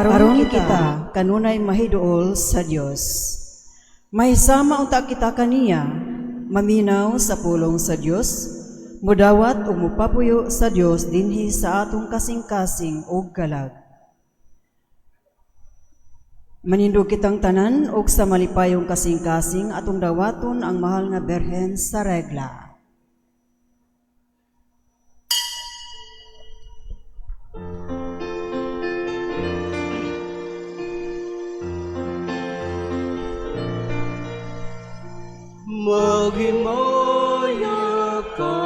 aron kita kanunay mahiduol sa Dios. Mahisama unta kita kaniya, maminaw sa pulong sa Dios, mudawat o mupapuyo sa Dios dinhi sa atong kasing-kasing og kalag. Manindog kitang tanan og sa malipayong kasing-kasing atong dawaton ang mahal nga Berhen sa regla. Maghimaya ka,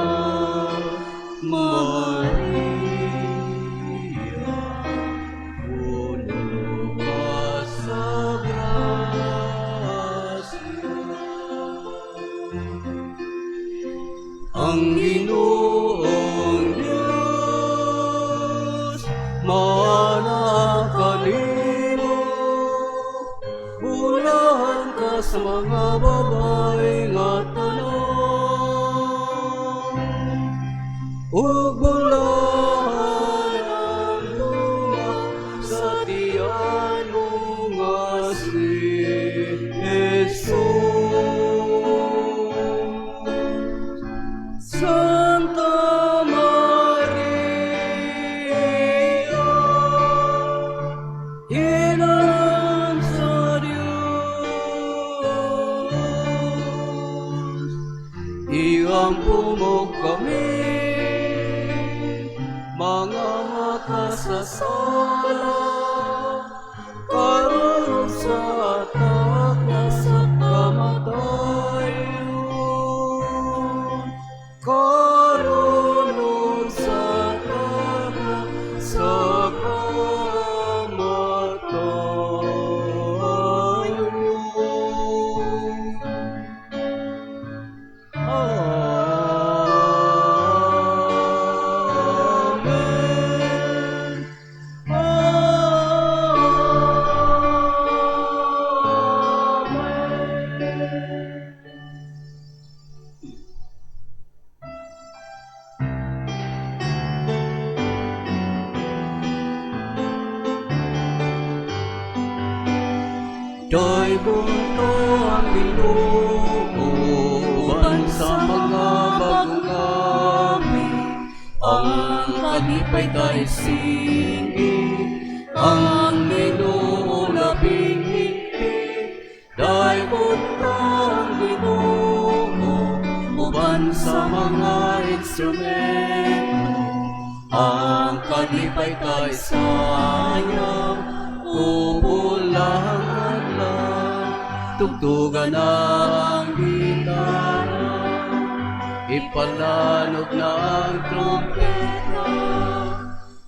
Maria, puno ka sa grasya. Ang Ginoong Diyos, manang kanimo, bulahan ka sa mga babae nga tanan, ug bulahan ang luma sa tiyan mo nga si Jesus. Santa Maria, Ina sa Diyos, iampo mo kami, mga makasasala, karon sa atak na sa kamatayon, karon sa atak na sa Da'y bunto ang binuuban sa mga bagong gabi, ang kadipay tayo singi, ang Ginoo labing higpit. Da'y bunto ang binuuban sa mga instrumento, ang kadipay tayo sayang, upulahan tugtugan ang gitara, ipalanog na ang trumpeta,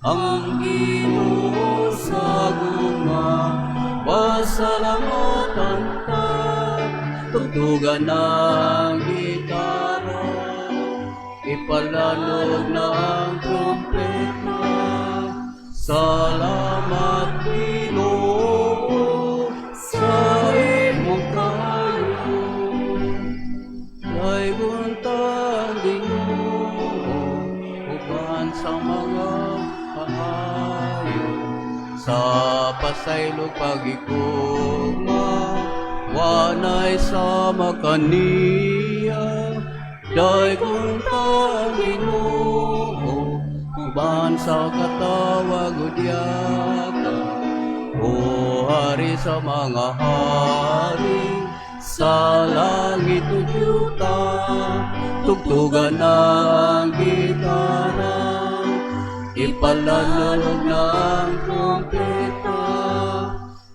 ang Ginoo sa guma, pasalamatan ta, tugtugan ang gitara, ipalanog na ang trumpeta. Salamat Ginoo sa imong kayo, da'y buntang Ginoo uban sa mga pahayo, sa pasaylog pagigugma wanay sama kaniya, da'y buntang Ginoo uban sa katawag udyaka, o hari sa mga hari, sa langit udyuta, tugtugan ang gitara, ipalanog ng trumpeta,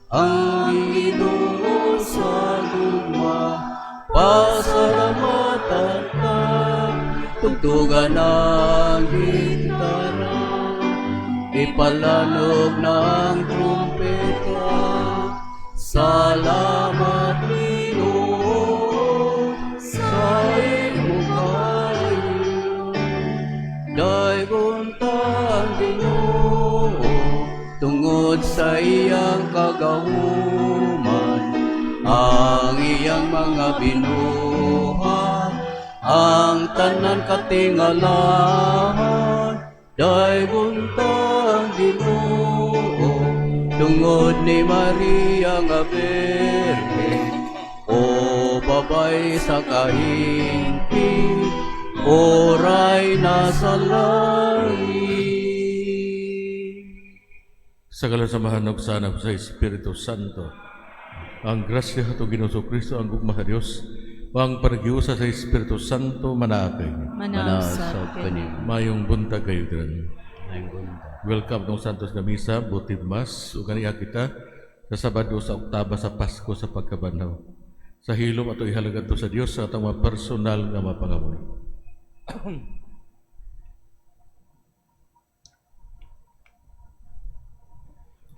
ang Ginoo sa gugma, pasalamatan ka, tugtugan ang gitara, ipalanog ng trumpeta. Salamat Ginoo sa imong kayo, da'y buntang Ginoo tungod sa iyang kagahuman, ang iyang mga binuhat, ang tanan katingalahan, da'y buntang Ginoo tungod ni Maria nga Birhen, o babay sa kahingping, oray na sa langit. Sa kalasamahan ug sanab sa Espiritu Santo, ang grasya ato Ginoong Kristo ang gugma sa Dios, ang panagiusa sa Espiritu Santo manaakay. Manasab kanin, Mayong buntag kayo diran. ay gunda. Welcome tong Santos nga Misa, Butib Mas, ug kaniya kita sa Sabado sa Oktaba sa Pasko sa pagkabanhaw. Sa hilom ato ihalagad to sa Dios sa atong mga personal nga mapangamoy.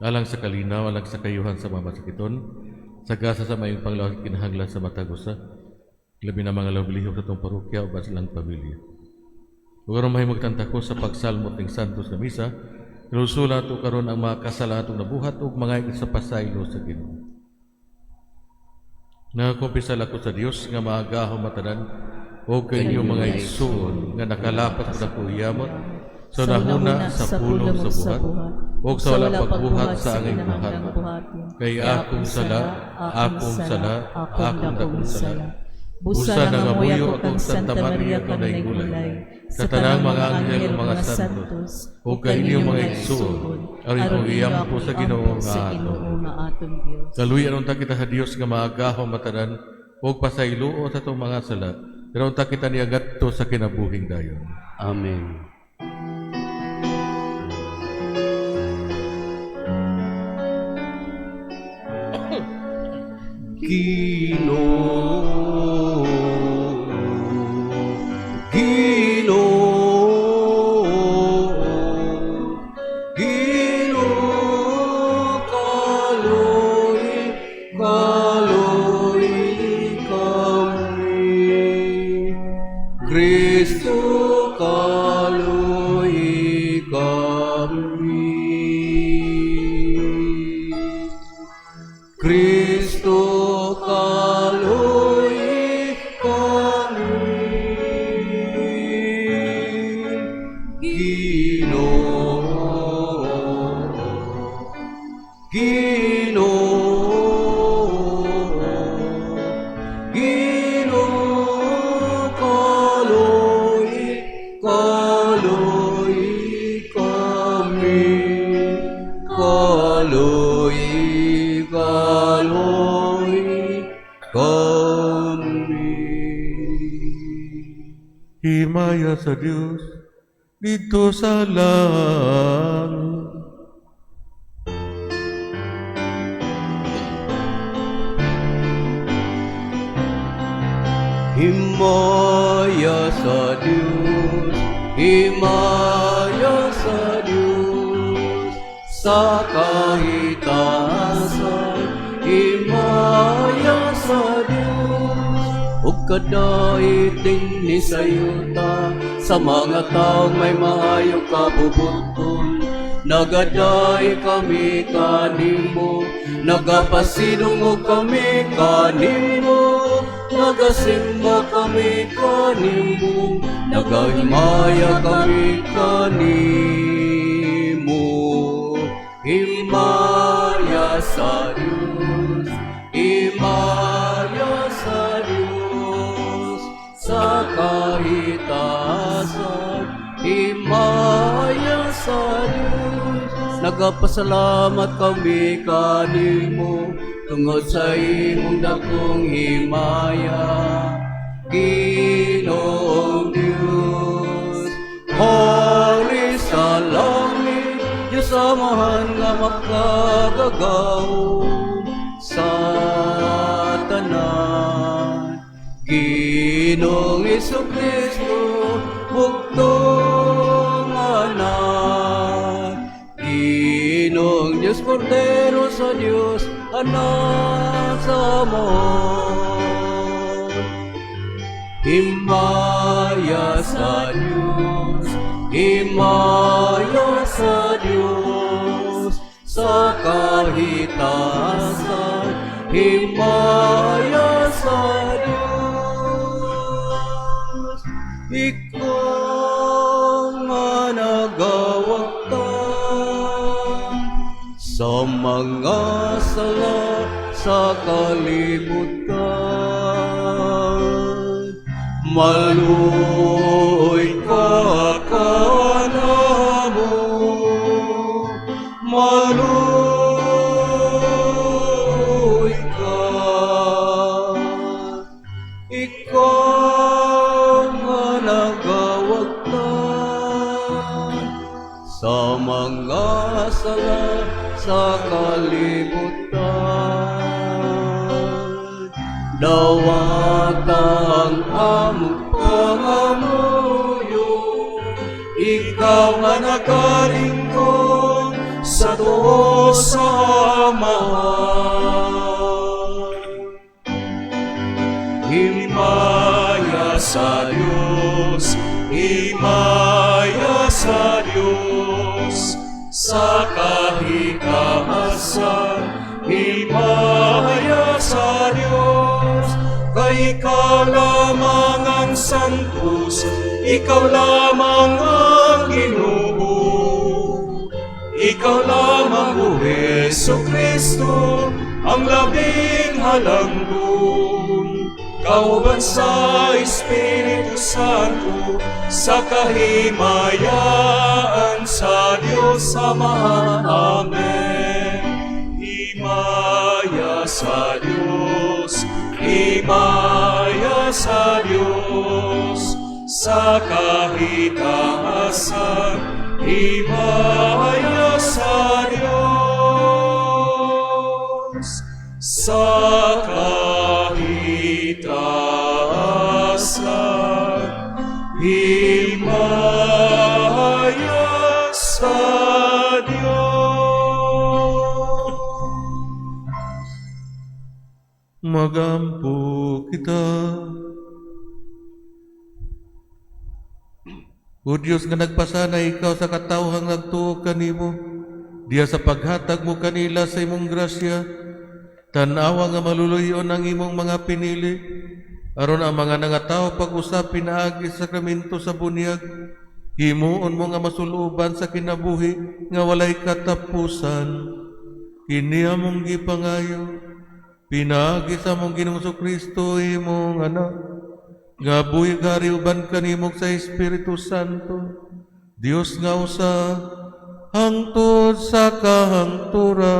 Alang sa kalinaw, alang sa kayuhan sa mga masakiton, sa gasa sa mayong panglawag kinahanglan sa matagusa, labi na mga lawbilihok sa itong parokya o ba silang pamilya. Huwag mahay magtantako sa pagsalmot ng Santos na Misa, kinusula ito karon ang mga kasalatong nabuhat o mga sa pasaylo sa Ginoo. Nakakumpisal ako sa Dios nga maagahong matanan o kayo mga isuon nga nakalapat sa kuyamot sa nahuna sa pulong sa buhat o sa wala pagbuhat sa angay buhat. Kay akong sala, akong dakong sala. Busa na nga muyo akong Santa Maria kanay gulay, sa tanang mga anghel o mga santos, o kayo mga isuon, aron kong iyam po sa Ginoo nga aton. Kaluyan unta kita sa Dios nga maagahong matanan, o pasaylo o sa itong mga sala, pero unta kita niya gatto sa kinabuhing dayon. Amen. Kristo kaluy kami. Kristo kaluy kami. Himaya sa Dios dito sa langit. Himaya sa Diyos, himaya sa Diyos, sa kahitasan, himaya sa Diyos. Ug kadaiting ni sayuta, sa mga taong may maayo kabubuton, nagaday kami kanimo, nagapasidong kami kanimo. Nagasimba kami kanimo, nagahimaya kami kanimo. Himaya sa Diyos, himaya sa Diyos, sa kahitasan, himaya sa Diyos. Nagapasalamat kami kanimo, tungod sa imong dakong himaya, Ginoong Diyos. Hari sa langit, Diyos amahan nga makagagaw sa tanan. Ginoong Jesucristo, bugtong anak. Ginoong Diyos Cordero sa Diyos, anak sa amor. Himaya sa Diyos, himaya sa Diyos, sa kahitasan, himaya sa Diyos. Ikaw nga nagawagtan sa mga sala sa kalibutan. Maluoy ka kanamo, maluoy ka. Ikaw nga nagawagtan sa mga sala sa kalibutan. Dawatang among pangamuyo, ikaw nga nagalingkod sa tuo sa Amahan. Himaya sa Diyos, himaya sa Diyos, sa kahitahasan, himaya sa Diyos. Kay ikaw lamang ang santos, ikaw lamang ang Ginoo. Ikaw lamang o Jesucristo, ang labing halangdon. Kauban sa Espiritu Santo, sa kahimayaan sa Diyos Ama. Amen. Himaya sa Diyos, himaya sa Diyos, sa kahitahasan, himaya sa Diyos, sa kahitahasan, himaya sa Diyos. Magampo kita. O Diyos nga nagpasana ikaw sa katawhang nagtuo kanimo, diya sa paghatag mo kanila sa imong grasya, tanawa nga maluluyon ang imong mga pinili, aron ang mga nangatao pag-usap pinaagi sa sakramento sa bunyag, himuon mo nga masuluban sa kinabuhi nga walay katapusan. Kini among gipangayo, pinaagi sa among Ginoong Kristo imong anak, nga buhi gari uban kanimog sa Espiritu Santo, Dios nga usa, hangtod sa kahangtura.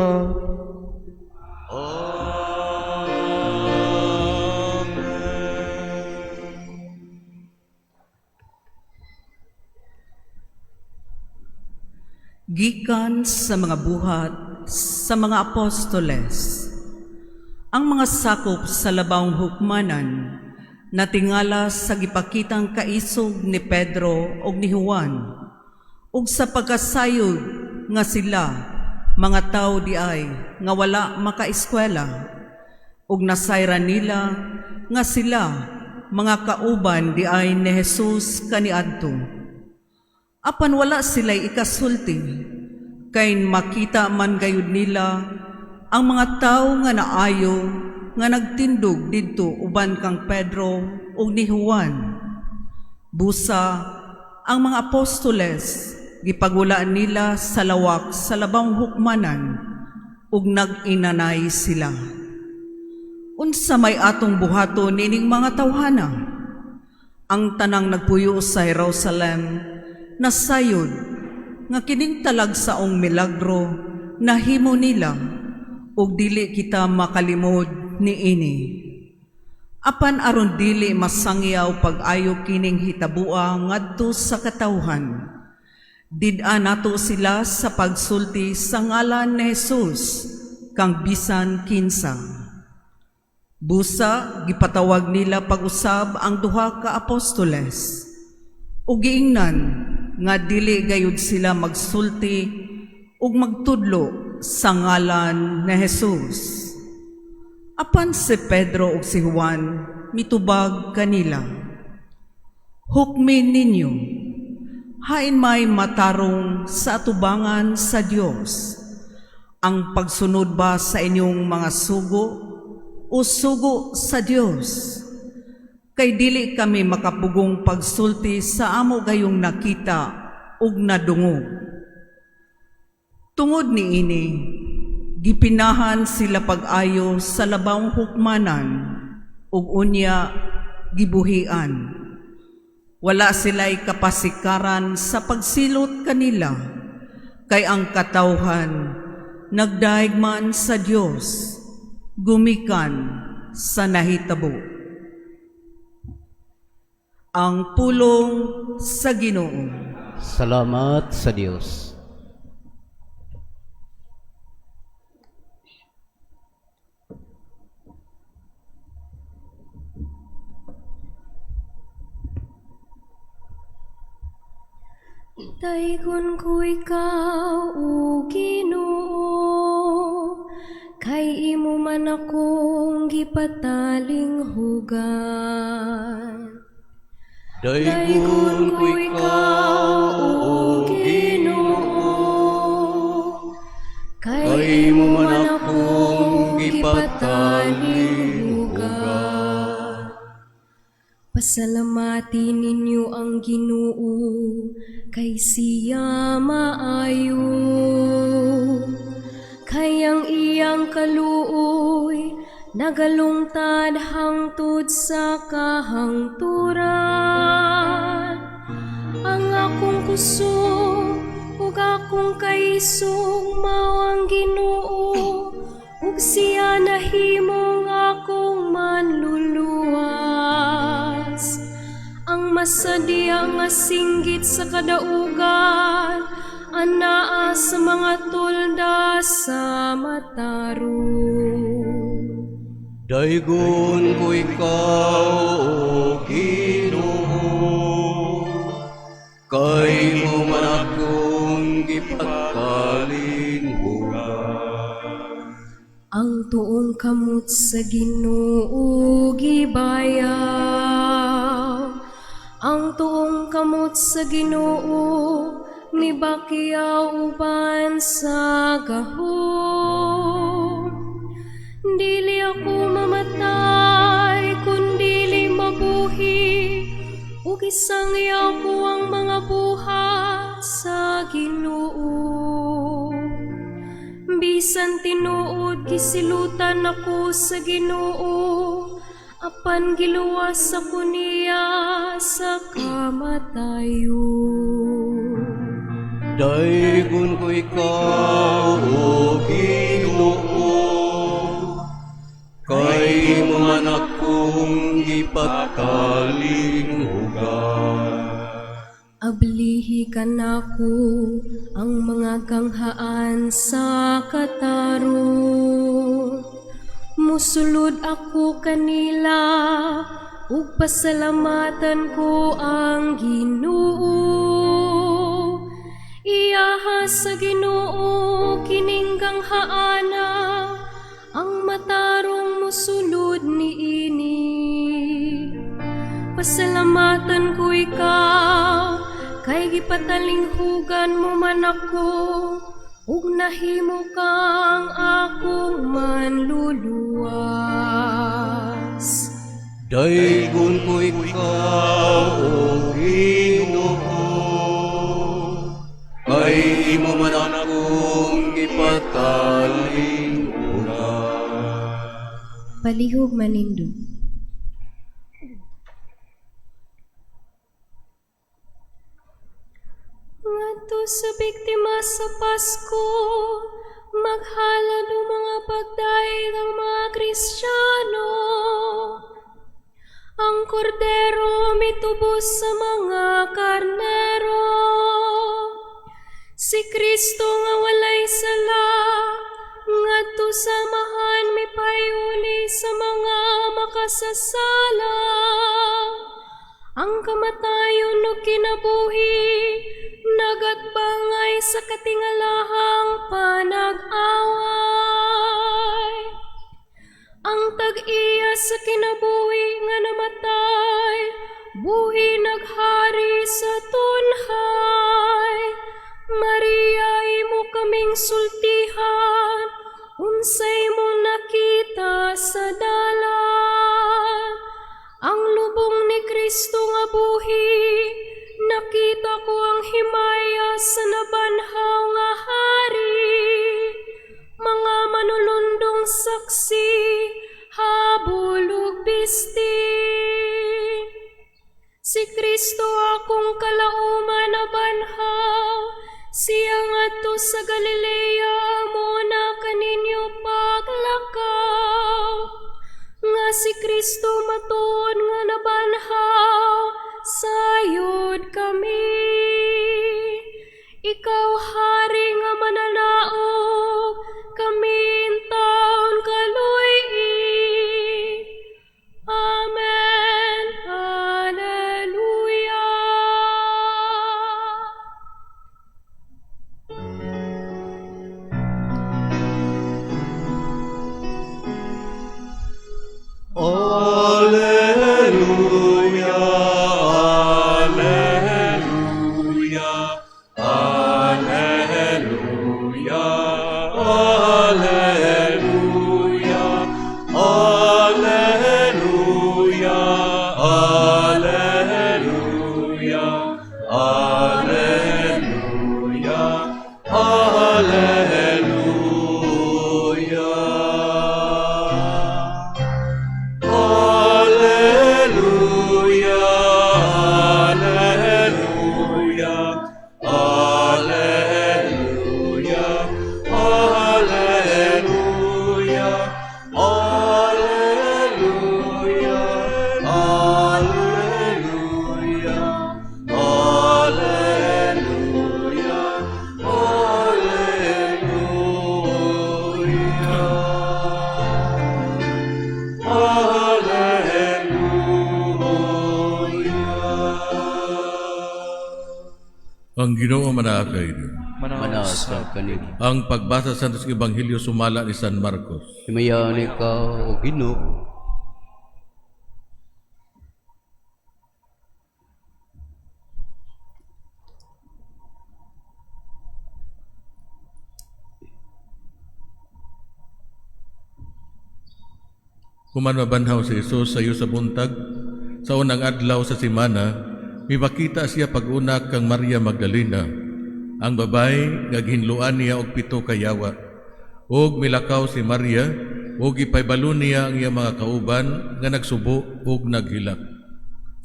Gikan sa mga buhat sa mga apostoles, ang mga sakop sa labawng hukmanan natingala sa gipakitang kaisog ni Pedro ug ni Juan, ug sa pagkasayod nga sila mga tao di ay nga wala makaeskwela, ug nasayran nila nga sila mga kauban di ay ni Jesus kaniadto. Apan wala sila'y ikasulti, kay makita man gayud nila ang mga tao nga naayo nga nagtindog didto uban kang Pedro ug ni Juan. Busa ang mga apostoles gipagulaan nila sa lawak sa labang hukmanan ug nag-inanay sila. Unsa may atong buhaton nining mga tawhana? Ang tanang nagpuyo sa Jerusalem nasayod nga kining talagsaong milagro na himo nila ug dili kita makalimod niini. Apan aron dili masangyaw pag-ayo kining hitabua ngadto sa katawhan, did-a nato sila sa pagsulti sa ngalan ni Jesus kang bisan kinsa. Busa gipatawag nila pag-usab ang duha ka apostoles, ug giingnan nga dili gayud sila magsulti ug magtudlo sa ngalan ni Jesus. Apan si Pedro ug si Juan mitubag kanila, "Hukmin ninyo, hain may matarong sa atubangan sa Dios. Ang pagsunod ba sa inyong mga sugo o sugo sa Dios? Kay dili kami makapugong pagsulti sa amo gayong nakita ug nadungog." Tungod niini, Gipinahan sila pag-ayo sa labawng hukmanan, ug unya gibuhian. Wala sila'y kapasikaran sa pagsilot kanila, kay ang katawhan nagdaig man sa Dios, gumikan sa nahitabo. Ang pulong sa Ginoo. Salamat sa Diyos. Daigon ko ikaw, o Ginoo, kay imo man akong gipataling hugan. Daigon ko ikaw, o Ginoo, kay mo man akong gipataling hugan. Pasalamatin ninyo ang Ginoo, kay siya maayo. Kay ang iyang kaluoy, nagalungtad hangtod sa kahangturan. Ang akong kusog, ug akong kaisog, mao ang Ginoo, ug siya nahimong akong manluluwas. Ang masadya nga singgit sa kadaugan, anaa sa mga tulda sa matarong. Daigon ko ikaw, o Ginoo, kay mo man akong gipataling hugan. Ang tuong kamot sa Ginoo gibayaw, ang tuong kamot sa Ginoo mibakyaw uban sa gahom. Dili ako mamatay, kundili mabuhi, ug isangyaw ko ang mga buhat sa Ginoo. Bisan tinuod gisilutan ako sa Ginoo, apan giluwas ako niya sa kamatayon. Daigon ko ikaw, o Ginoo, kay mo man akong gipataling hugan. Ablihi ka nako ang mga kanghaan sa katarong. Musulod ako kanila, ug pasalamatan ko ang Ginoo. Iyaha sa Ginoo kining kanghaana, ang matarong musulod niini. Pasalamatan ko ikaw, kay gipatalinghugan mo man ako, ug nahimo kang akong manluluwas. Daigon ko ikaw, o Ginoo, kay imo man akong gipataling hugan. Palihog manindo. Ngadto sa biktima sa Pasko, maghalad o mga pagdaig ang mga Kristiyano. Ang kordero mitubos sa mga karnero. Si Kristo nga walay sala, ngadto samahan mipayuli sa mga makasasala. Ang kamatayon no kinabuhi, nagatbangay sa katingalahang panag-away. Ang tag-iya sa kinabuhi nga namatay, buhi naghari sa tunhay. Maria, imo kaming sultihan, unsay mo nakita sa dalan. Ang lubong ni Kristo nga buhi, nakita ko ang himaya sa nabanhaw nga hari. Mga Kristo akong kalauman na banhaw, siya ngadto sa Galilea amo na kaninyo paglakaw. Nga si Kristo matuod nga nabanhaw, sayod kami. Ikaw hari nga mananaog, kami taon kaluy-i. Amen. Hallelujah. Alleluia, alleluia, alleluia, alleluia, alleluia, alleluia, alleluia, Ang Ginoo manakay. Manaas ka kanino. Ang pagbasa sa Santos Ebanghelyo sumala ni San Marcos. Himayan ikaw, O Ginoo. Human mabanhaw si Jesus sa iyo sa buntag, sa unang adlaw sa simana, mipakita siya pag-una kang Maria Magdalena, ang babay nga ginluan niya og 7 ka yawa. Og milakaw si Maria, og ipaybalo niya ang iyang mga kauban nga nagsubo og naghilak.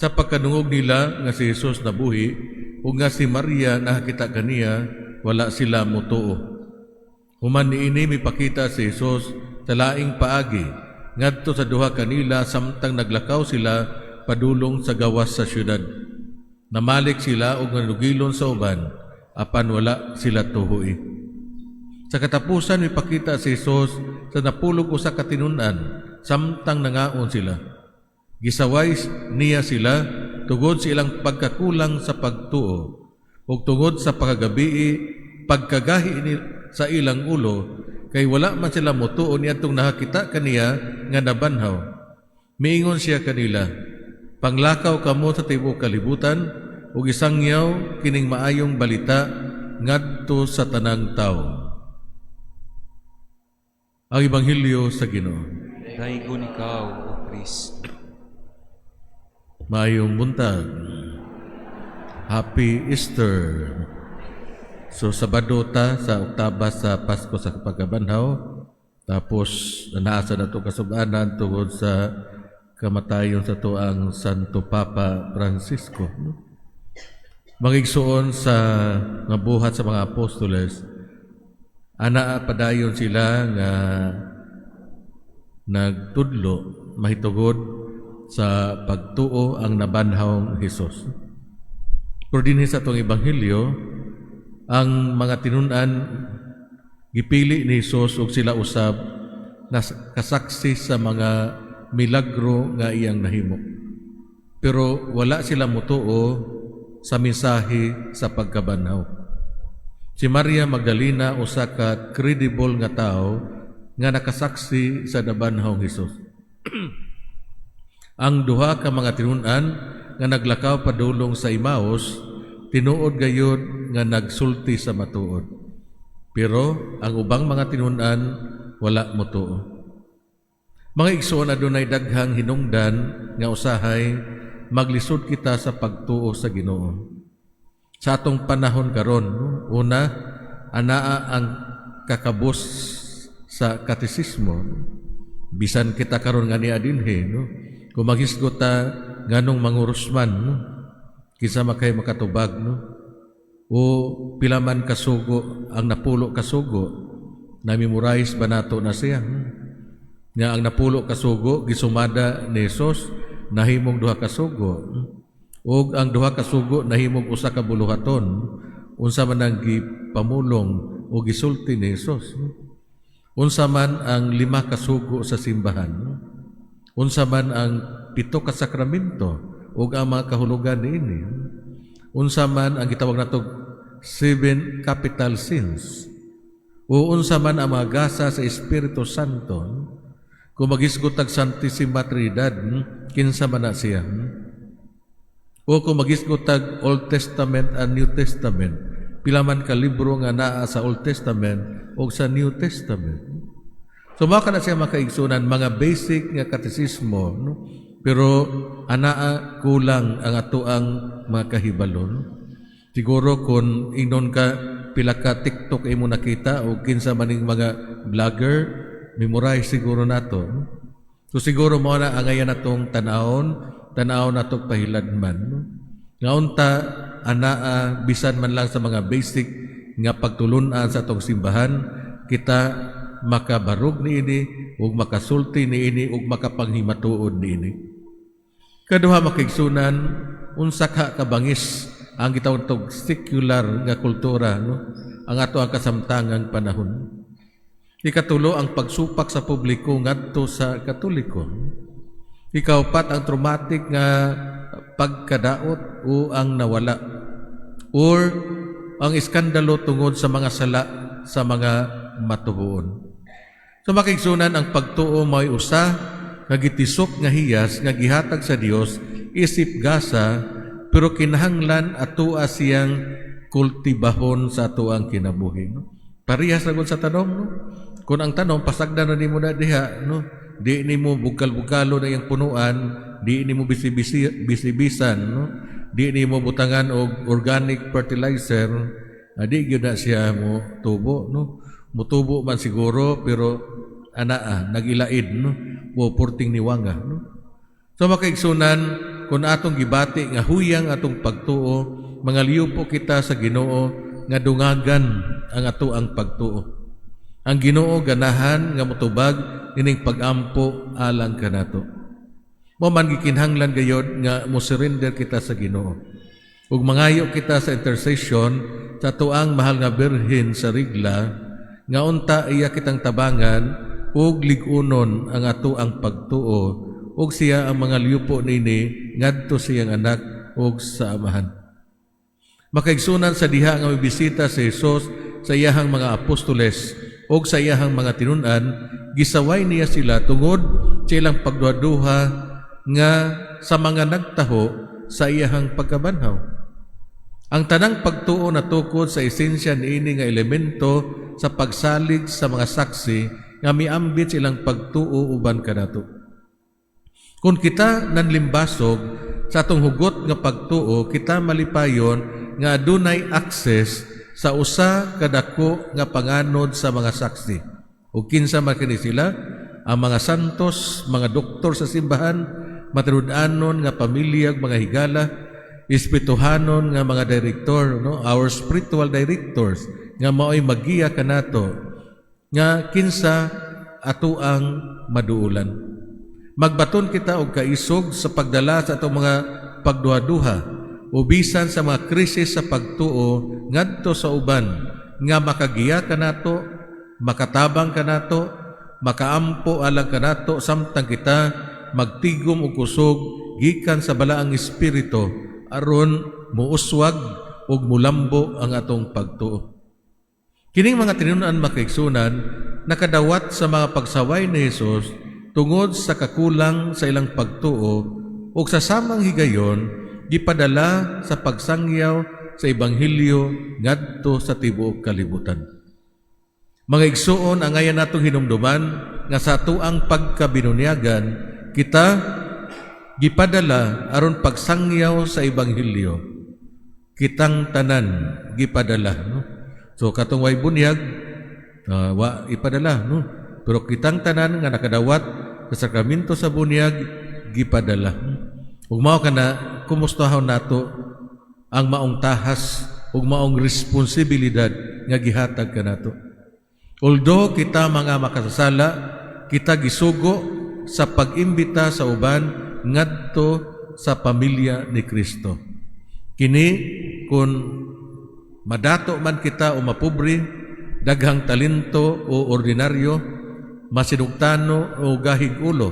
Sa pagkadungog nila nga si Jesus nabuhi, ug nga si Maria nakakita kaniya, wala sila mutuo. Human niini mipakita si Jesus sa laing paagi, ngadto sa duha kanila samtang naglakaw sila padulong sa gawas sa syudad. Namalik sila og nanugilon sa uban, apan wala sila tuhoy. Sa katapusan mipakita si Jesus sa napulog usa ka tinun-an samtang nangaon sila. Gisaway niya sila tungod sa ilang pagkakulang sa pagtuo ug tungod sa pagkagahi sa ilang ulo, kay wala man sila mutuo niadtong nakakita kaniya nga nabanhaw. Miingon siya kanila, panglakaw kamo sa tibuok kalibutan ug isangyaw kining maayong balita ngadto sa tanang tawo. Ang Ebanghelyo sa Ginoo. Daigon ikaw, O Kristo. Maayong buntag. Happy Easter. So Sabado ta sa oktaba sa Pasko sa pagkabanhaw, tapos naasa na ito kasubaanan tungod sa kamatayon sa tuang Santo Papa Francisco. Magigsuon sa nga buhat sa mga apostoles, ana padayon sila nga nagtudlo mahitugod sa pagtuo ang nabanhawng Hesus. Pero dinhi sa itong Ebanghelyo, ang mga tinun-an gipili ni Hesus ug sila usab na kasaksi sa mga milagro nga iyang nahimo. Pero wala sila mutuo sa mensahe sa pagkabanhaw. Si Maria Magdalena usa ka credible nga tawo nga nakasaksi sa nabanhawng Hesus. Ang duha ka mga tinun-an nga naglakaw padulong sa Emmaus tinuod gayud nga nagsulti sa matuod. Pero ang ubang mga tinun-an wala mutuo. Mga igsoon, adunay daghang hinungdan nga usahay maglisod kita sa pagtuo sa Ginoo. Sa atong panahon karon, una, anaa ang kakabos sa katesismo. Bisan kita karon nga niya dinhi, no? Kung maghisgot ta nganong mangurusman, no? kinsa makay makatubag, no? O pilaman kasugo ang napulo kasugo, na-memorize ba nato na siya? Nga ang napulo kasugo gisumada ni Jesus nahimong duha kasugo. O ang duha kasugo nahimong usa ka buluhaton, unsa man ang gipamulong o gisulti ni Jesus. Unsa man ang 5 kasugo sa simbahan, unsa man ang 7 ka sakramento o ang mga kahulugan niini, unsa man ang gitawag natong 7 capital sins, o unsa man ang mga gasa sa Espiritu Santo, kung magisgot ang Santissima Trinidad, kinsa man na siya, o kung magisgot ang Old Testament and New Testament, pila man ka libro nga naa sa Old Testament o sa New Testament. So maka na siya makaigsunan mga basic nga katekismo, no? Pero anaa kulang ang ato ang mga kahibalon. Siguro kung inon ka pila ka TikTok imo nakita o kinsa maning mga vlogger, memorize siguro nato. So siguro mo na angayan natong tanawon natong pahiladman, no? Nga unta anaa bisan man lang sa mga basic nga pagtulunan sa atong simbahan, kita makabarog niini ug makasulti niini ug makapanghimatuod niini. Kaduha makigsunan, unsa ka kabangis ang gitawag tog secular nga kultura, no? Ang ato ang kasamtangang panahon. Ikatulo ang pagsupak sa publiko ngadto sa Katoliko. Ikaupat ang traumatic nga pagkadaot o ang nawala, or ang iskandalo tungod sa mga sala sa mga matubuon. So makigsunan ang pagtuo may usa nga gitisok nga hiyas nga gihatag sa Dios isip gasa, pero kinahanglan atua siyang kultibahon sa ato ang kinabuhi, no? Parehas ra sa tanong, no? Kung ang tanong pasagdan na nimo na diha, no? Di nimo bukal-bukalo na yang punuan, di nimo bisibisan, no? Di nimo butangan og organic fertilizer, di gyud na siya mo tubo, no? Mutubo man siguro pero nagilaid, no? Wo porting niwanga, no? So makaigsunan kung atong gibati nga huyang atong pagtuo, mga liupo kita sa Ginoo nga dungagan ang ato ang pagtuo. Ang Ginoo ganahan nga motubag ining pagampo alang kanato. Mo man gikinhanglan gayod nga mo surrender kita sa Ginoo. Ug mangayo kita sa intercession sa tuang mahal nga birhen sa Rigla nga unta iya kitang tabangan ug ligunon ang ato ang pagtuo ug siya ang mga liupo nini ngadto siyang anak ug sa amahan. Makaigsunan sa diha nga mibisita si Jesus sa iyahang mga apostoles ug sa iyahang mga tinun-an, gisaway niya sila tungod sa ilang pagduha-duha nga sa mga nagtaho sa iyahang pagkabanhaw. Ang tanang pagtuo na tukod sa esensya niini nga elemento sa pagsalig sa mga saksi nga miambit silang pagtuo uban kanato. Kung kita nanlimbasog sa atong hugot nga pagtuo, kita malipayon nga adunay access sa usa kadako nga panganod sa mga saksi. O kinsa man kini sila, ang mga santos, mga doktor sa simbahan, matinud-anon nga pamilya ug mga higala, espirituhanon nga mga director, no? Our spiritual directors nga mao'y magiya kanato nga kinsa ato ang maduulan. Magbaton kita og kaisog sa pagdala sa atong mga pagduha-duha o bisan sa mga krisis sa pagtuo ngadto sa uban nga makagiya kanato, makatabang kanato, makaampo alang kanato samtang kita magtigom og kusog gikan sa balaang espiritu aron muuswag ug mulambo ang atong pagtuo. Kining mga tinun-an makaigsunan nakadawat sa mga pagsaway ni Jesus tungod sa kakulang sa ilang pagtuo ug sa samang higayon gipadala sa pagsangyaw sa ebanghelyo ngadto sa tibuok kalibutan. Mga igsuon, ang ayan natong hinumduman nga sa atuang pagkabinunyagan kita gipadala aron pagsangyaw sa ebanghelyo. Kitang tanan gipadala, no? So katong way bunyag wa ipadala, no? Pero kitang tanan nga nakadawat sa sakramento sa bunyag gipadala. Ug mao kana kumustahon nato ang maong tahas ug maong responsibilidad nga gihatag kanato. Although kita mga makasasala, kita gisugo sa pag-imbita sa uban ngadto sa pamilya ni Kristo. Kini kung madato man kita o mapobre, daghang talento o ordinaryo, masinugtano o gahig ulo,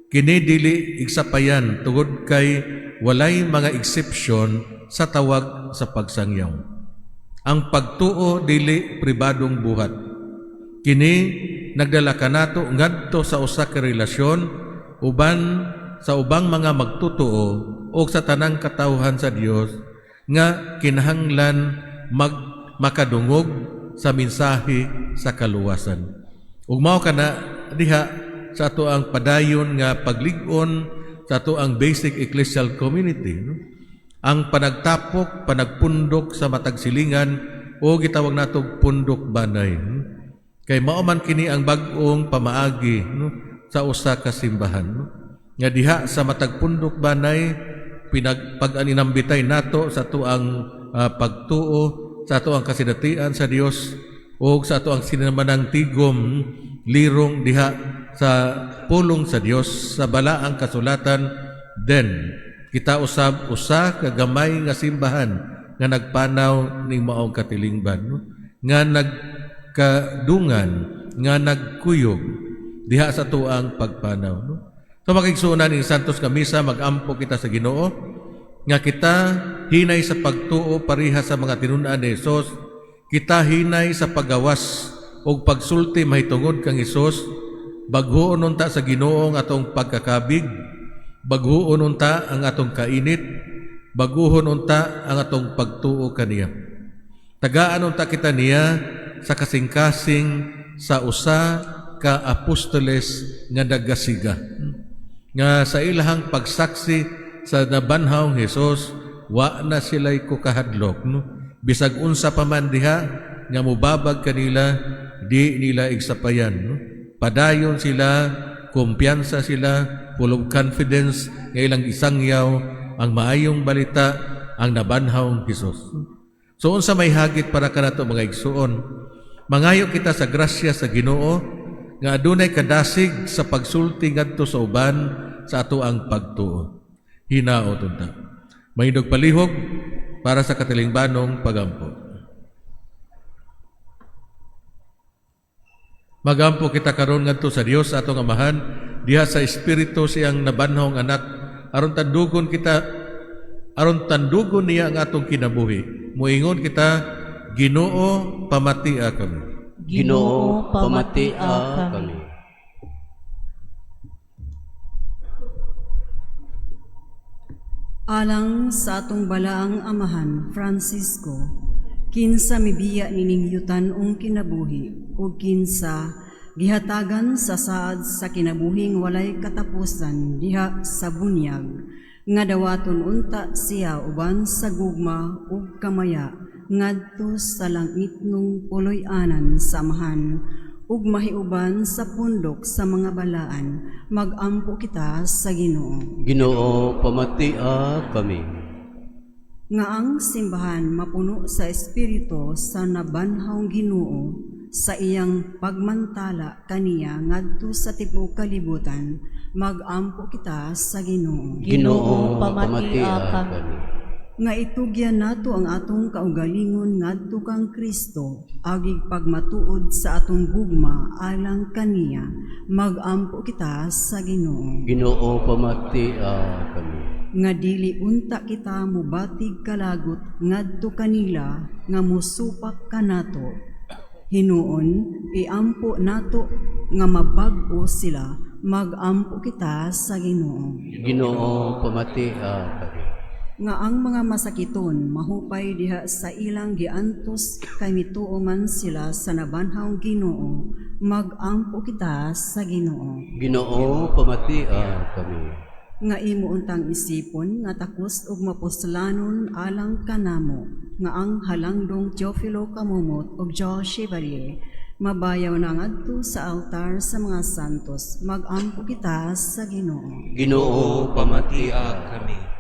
kini dili igsapayan tungod kay walay mga exception sa tawag sa pagsangyaw. Ang pagtuo dili pribadong buhat. Kini nagdala kanato ngadto sa usa ka relasyon uban sa ubang mga magtutuo o sa tanang katawhan sa Dios nga kinahanglan makadungog sa mensahe sa kaluwasan. Ug mao kana diha sa ato ang padayon nga paglig-on sa ato ang basic ecclesial community, no? Ang panagtapok, panagpundok sa matag silingan o gitawag natog pundok banay. No? Kay mao man kini ang bag-ong pamaagi, no? Sa usa ka simbahan, no? Nga diha sa matag pundok banay pag-aninambitay nato sa ato ang pagtuo, sa ato ang kasidatian sa Dios o sa ato ang sinamanang tigom lirong diha sa pulong sa Dios sa balaang kasulatan. Then kita usab usa ka gamay nga simbahan nga nagpanaw ning maong katilingban, no? Nga nagkadungan, nga nagkuyog diha sa tuang pagpanaw, no? So makigsunan ni Santos nga Misa, magampo kita sa Ginoo nga kita hinay sa pagtuo pareha sa mga tinun-an ni Hesus, kita hinay sa pagawas o pagsulti mahitungod kang Hesus, baghoon unta sa Ginoo ang atong pagkakabig, baghoon unta ang atong kainit, baguhon unta ang atong pagtuo kaniya. Tagaan unta kita niya sa kasing-kasing sa usa ka apostoles nga nagasiga, nga sa ilahang pagsaksi sa nabanhawng Hesus, wa na sila'y kukahadlok, no? Bisag unsa pa man diha nga mubabag kanila, di nila igsapayan, no? Padayon sila, kumpiyansa sila, full of confidence nga ilang isangyaw ang maayong balita, ang nabanhawng Hesus. So unsa may hagit para kanato mga igsuon, mangayo kita sa grasya sa Ginoo nga adunay kadasig sa pagsulti ngadto sa uban sa ato ang pagtuo. Hinaot unta. Mahindog palihog para sa katilingbanong pagampo. Magampo kita karon ngadto sa Dios atong Amahan diha sa espiritu siyang nabanhawng anak, aron tandugon niya ang atong kinabuhi. Muingon kita, Ginoo, pamatia kami. Ginoo, pamatia kami. Alang sa atong balaang amahan, Francisco, kinsa mibiya niningyutan ong kinabuhi, o kinsa gihatagan sa saad sa kinabuhing walay katapusan diha sa bunyag, nga dawaton unta siya uban sa gugma ug kamaya ngadto sa langitnong puloy-anan sa amahan ug mahiuban sa pundok sa mga balaan. Magampo kita sa Ginoo. Ginoo, pamatia kami. Nga ang simbahan mapuno sa espiritu sa nabanhawng Ginoo sa iyang pagmantala kaniya ngadto sa tibuok kalibutan. Magampo kita sa Ginoo. Ginoo, pamatia kami. Nga itugyan nato ang atong kaugalingon ngadto kang Kristo, agig pagmatuod sa atong gugma alang kaniya. Magampo kita sa Ginoo. Ginoo, pamatia kami. Nga dili unta kita mubatig kalagot ngadto kanila nga musupak kanato. Hinuon iampo nato nga mabag-o sila. Magampo kita sa Ginoo. Ginoo, pamatia kami. Nga ang mga masakiton mahupay diha sa ilang giantos kay mituoman sila sa nabanhawng Ginoo. Magampo kita sa Ginoo. Ginoo, pamatia kami. Nga imo untang isipon nga takos ug mapuslanon alang kanamo, nga ang halangdong Teofilo Kamumot ug Joe Chevalier mabayaw na ngadto sa altar sa mga santos. Magampo kita sa Ginoo. Ginoo, pamatia kami.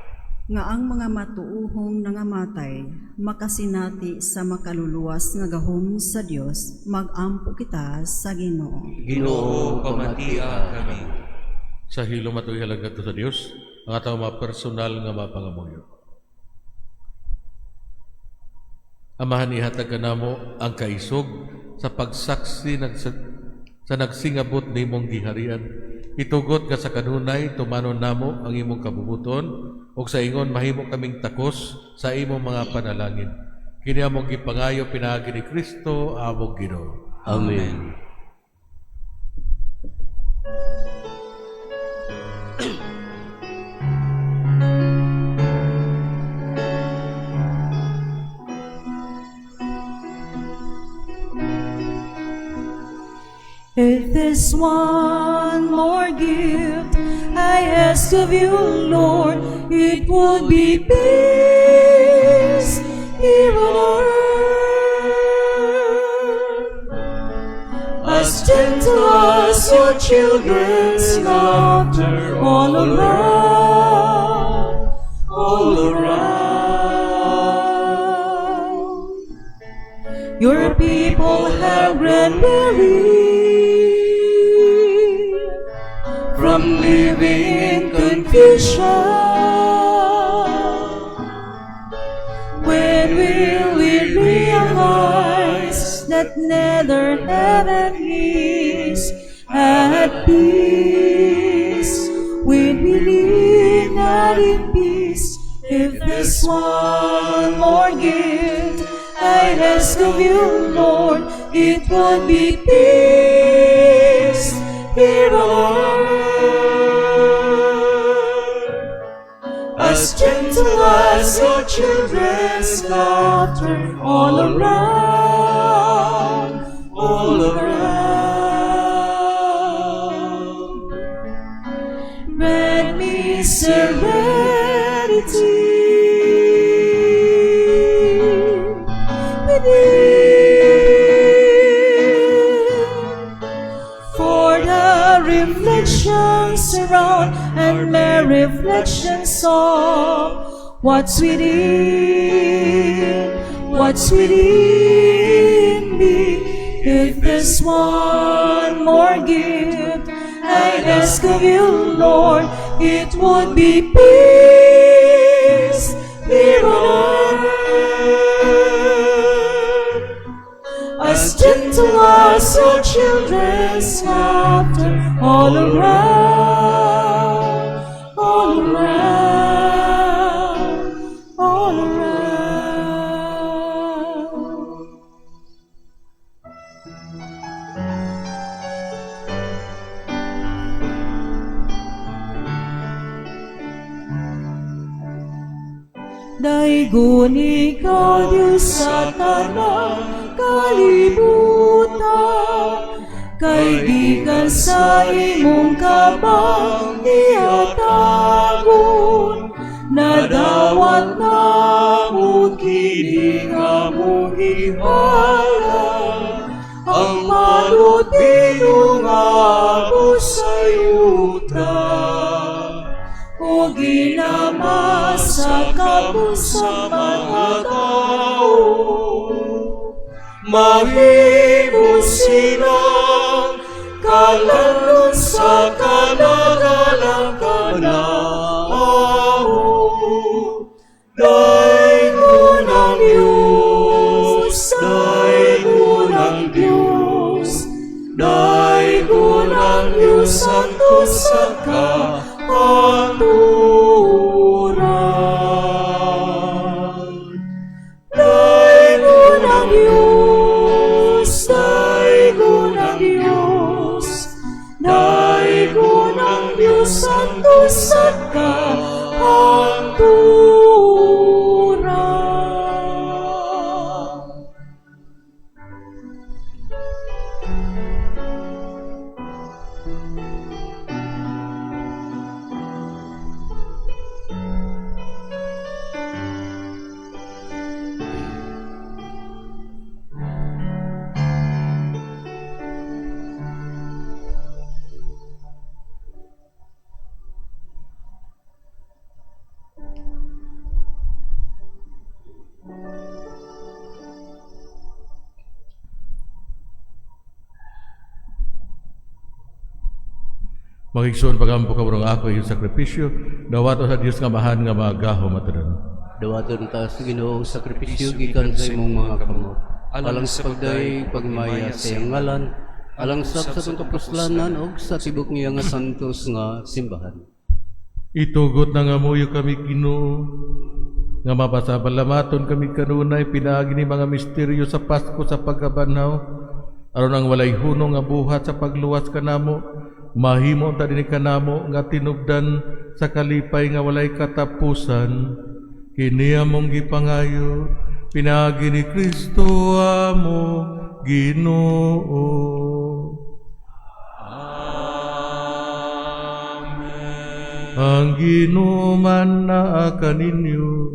nga ang mga matuuhong nangamatay makasinati sa makaluluwas nga gahom sa Dios, magampo kita sa Ginoo. Ginoo, pamatia kami. Sa hilom at ihalagat sa Dios, ang atong mga personal nga mapangamuyo. Amahan ihatag kanamo ang kaisog sa pagsaksi sa nagsingabot nimong giharian. Itugot ka sa kanunay, tumanon namo ang imong kabubuton, o sa ingon mahimo kaming takos sa imong mga panalangin. Kini among gipangayo pinaagi ni Kristo, among Ginoo. Amen. If there's one more gift I ask of you, Lord, it would be peace here on earth. As gentle as your children's laughter all around, all around. Your people have grown weary from living in confusion. When will we realize that neither heaven is at peace? When we live not in peace, if there's one more gift I ask of you, Lord, it would be peace here on earth. As gentle as your children's laughter all around, all around. Grant me serenity for the reflections around and my reflections of what's within me. If there's one more gift I ask of you, Lord, it would be peace here on earth. As gentle as your children's laughter all around, all around, all around. Daigon ikaw, Diyos sa tanang kalibutan, kay di ka sa imong kabang iatagon, nadawat na mo kini nga mong ihala, ang malutino nga mo sa yuta, o ginama sa kabus sa mga tao. Mahimo silang kalalon sa kanagalang kanao. Daigon ang Diyos, daigon ang Diyos, daigon ang Diyos santo sa kahaturan. Daigon ang Diyos, daigon ang Diyos, daigon ang Diyos santo sa kahaturan. Magigsoon pagampo ka burong ako iyong sakripisyo, dawato sa Dios nga mahan nga maagahom matanan. Dawaton ta sa Ginoong sakripisyo gikan sa imong mga kamot. Alang sa pagday pagmaya sa iyang ngalan, alang sa atong kapuslanan og sa tibok niya nga santos nga simbahan. Itugot na nga muyo kami Ginoo, nga mapasabalamaton kami kanunay pinaagi ni mga misteryo sa Pasko sa pagkabanhaw, aron ang walay hunong nga buhat sa pagluwas kanamo, mahimo ta dinhi kanamo nga tinubdan sa kalipay nga walay katapusan. Kini among gipangayo pinaagi ni Kristo amo Ginoo. Ang Ginoo man naa kaninyo,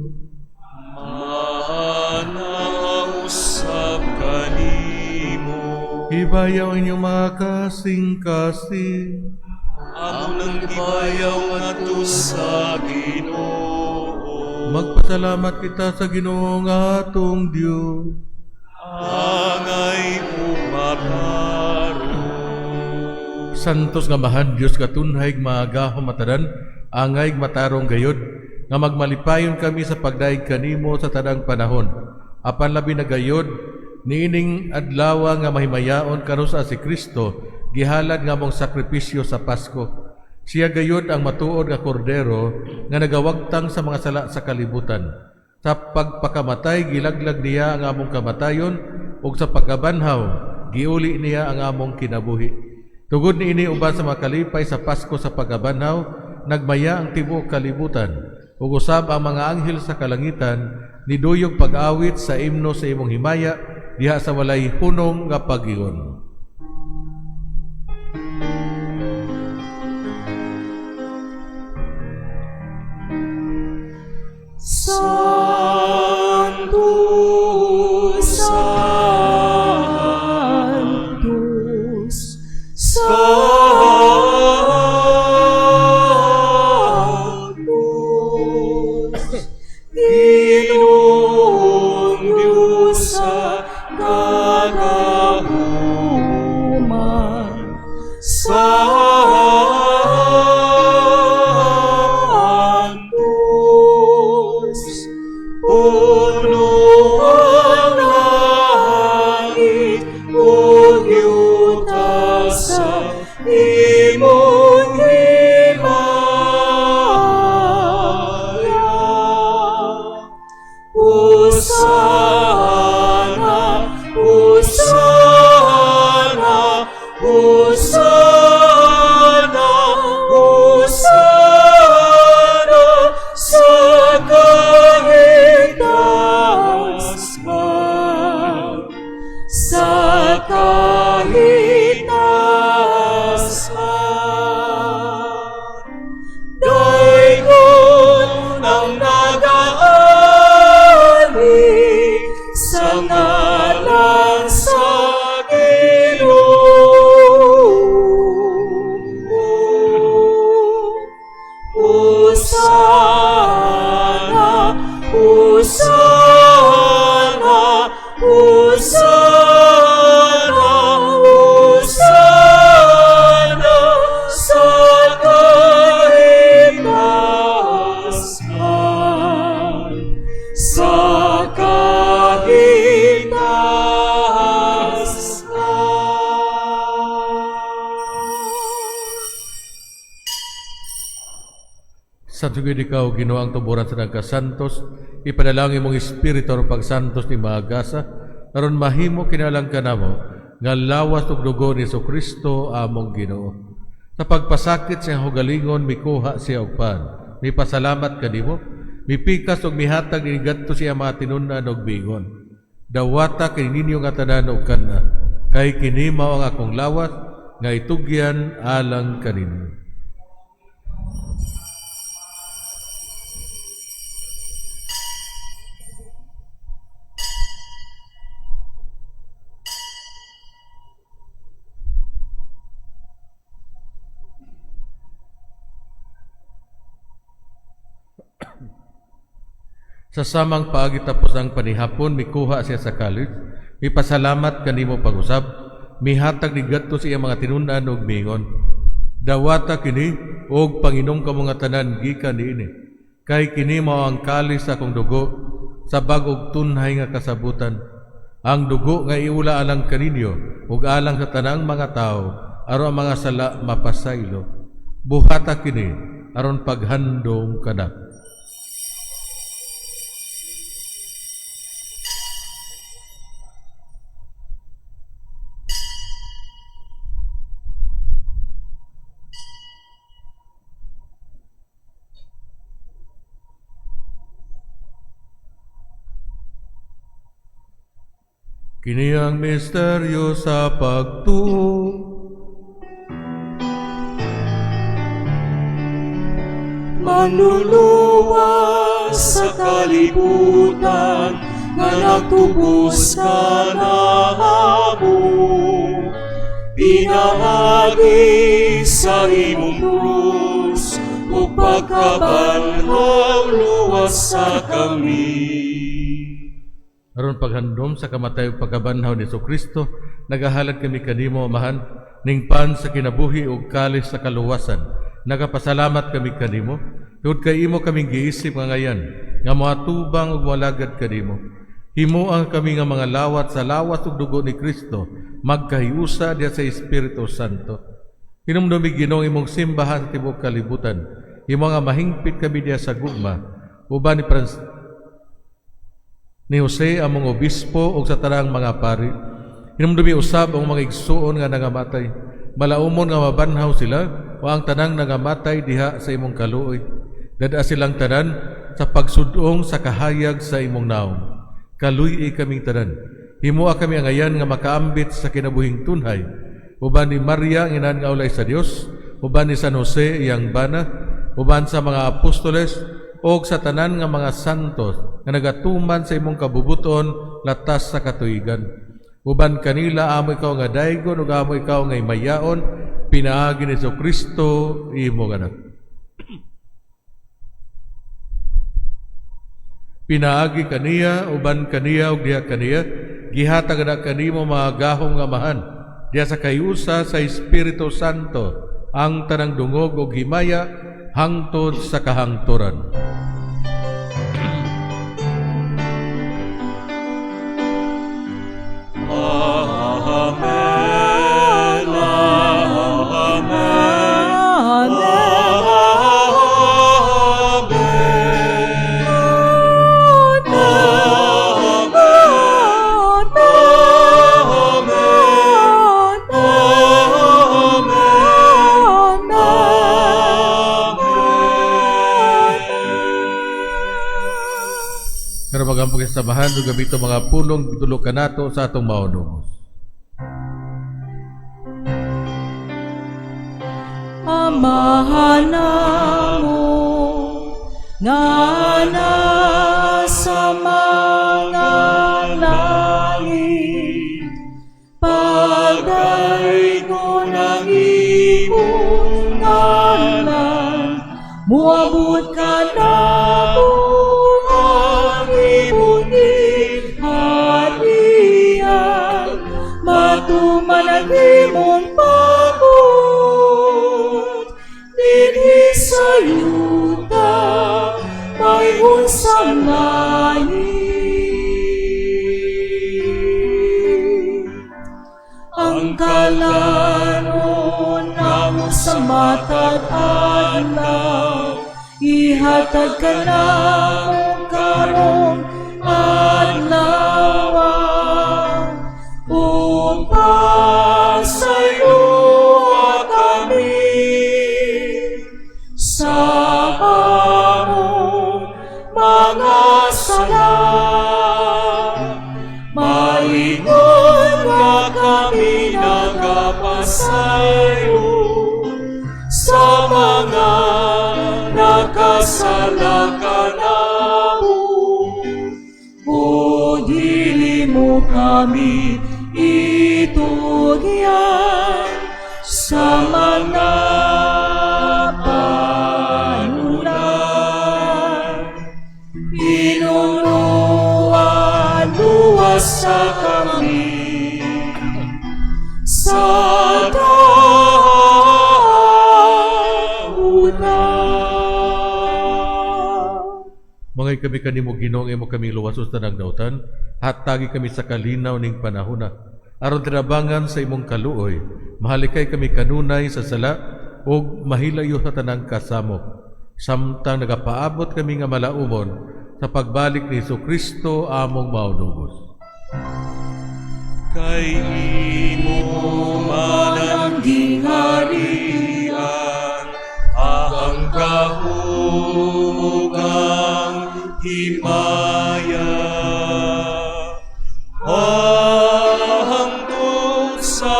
Usap kanimo, hibayaw inyong mga kasing-kasing. ang nang ibayaw nga sa Ginoo. Magpasalamat kita sa Ginoo nga atong Dios. Angay umaparo, Santos nga mahan Dios katunhay maagahom matadan, angay matarong gayod, nga magmalipayon kami sa pagdaig kanimo sa tadang panahon. Apan labi na gayod, niining adlaw nga mahimayaon kanusa si Kristo, gihalad nga mong sakripisyo sa Pasko. Siya gayod ang matuod nga kordero nga nagawagtang sa mga sala sa kalibutan. Sa pagpakamatay, gilaglag niya ang among kamatayon, ug sa pagkabanhaw, giuli niya ang among kinabuhi. Tugod niini uban sa mga kalipay sa Pasko sa pagkabanhaw, nagmaya ang tibuok kalibutan, ug usab ang mga anghel sa kalangitan, niduyog pag-awit sa imno sa imong himaya, diha sa walay hunong nga pag-iyon. Sanctus, Sanctus, Sanctus, Ginoong Diyos sa kagahuman. Sanctus, puno ang langit, ug yuta sa imong himaya. Hosana, Hosana, Hosana, Hosana sa kahitasan, sa kahitasan. Dayon ang nag-aali sa ngalan sa Ginoo. Hosana, Hosana, Hosana, Hosana sa kahitasan, sa kahitasan. Sa tugid ikaw, Ginoo ang tuburan sa nagkasantos, ipadalangin mong Espiritu ang pagsantos ni Maagasa, aron mahimo kinalang kanamo, nga lawas ug dugo ni Kristo among Ginoo. Sa pagpasakit sa hugalingon, mikuha siya og pan. Mipasalamat kanimo, mipikas ug mihatag ni gadto siya mga tinunan og bigon. Dawata kay ninyo nga tanan og kana, kay kini mao ang akong lawas, nga itugyan alang kanimo. Sa samang paagi tapos ang panihapon, mikuha siya sa kalis, mipasalamat kanimo pag-usab, mihatag ni gadto siya mga tinunan og mingon. Dawata kini og panginom ka mga tanan gikan niini. Kay kini mao ang kalis sa akong dugo sa bag-og tunhay nga kasabutan. Ang dugo nga iula alang kaninyo ug alang sa tanang mga tao aron ang mga sala mapasaylo. Buhata kini aron paghandom kana. Kini ang misteryo sa pagtuo. Manluluwas sa kalibutan nga nagtubos ka na amo. Pinaagi sa imong krus ug pagkabanhaw luwas sa kami. Aron paghandom sa kamatay ug pagkabanhaw ni Kristo, nagahalad kami kanimo amahan ning pan sa kinabuhi ug kalis sa kaluwasan. Nagapasalamat kami kanimo tungod kay imo kaming giisip nga ngayan nga moatubang ug walagad kanimo. Himuang kami nga mga lawat sa lawas ug dugo ni Kristo magkahiusa diha sa Espiritu Santo. Hinumdumi Ginoo imong simbahan sa tibuok kalibutan. Himo nga mahingpit kami diha sa gugma uban ni Jose among obispo ug sa tanang mga pari. Hinumdumi usab ang mga igsuon nga nangamatay. Malaumon nga mabanhaw sila o ang tanang nangamatay diha sa imong kaluoy. Dada silang tanan sa pagsudong sa kahayag sa imong naong. Kaluy kaming tanan. Himoa kami ang ayan nga makaambit sa kinabuhing tunhay. Uban ni Maria inan nga ulay sa Dios, uban ni San Jose iyang bana, uban sa mga apostoles o sa tanan nga mga santos nga nagatuman sa imong kabubuton latas sa katuigan. Uban kanila amo ikaw nga daygon ug amo ikaw nga mayaon pinaagi ni Kristo imong anak. Pinaagi kaniya uban kaniya ug diha kaniya gihatag na kanimo mga gahom nga amahan diha sa kayusa sa Espiritu Santo ang tanang dungog ug himaya hangtod sa kahangturan. Amen. Pero magampong samahan ug gabito mga pulong gitulo kanato sa atong maunong. Amahan namo nga nasa mga langit, pagdaygon ang imong ngalan, muabot ka namo ang imong harian, matuman ang imong dinhi sa yuta may unsang langit. Ang kalanon namo sa matag adlaw, ihatag ka namo karong adlaw, upang sa'yo kami sa among mga sala. Maingon nga kami nagapasayo sa mga nakasala kanamo. O dili mo kami itugyan sa mga sa kami sa dalan Mangay kami kanimo Ginoo imo kami luwasos tanang dautan, hatagi kami sa kalinaw ning panahona. Aron tinabangan sa imong kaluoy, mahalikay kami kanunay sa sala ug mahilayo sa tanang kasamok. Samtang nagapaabot kami nga malaumon sa pagbalik ni Jesucristo among maunugos. Kay imo man ang gingharian, ang kahumugang himaya. Hangtod sa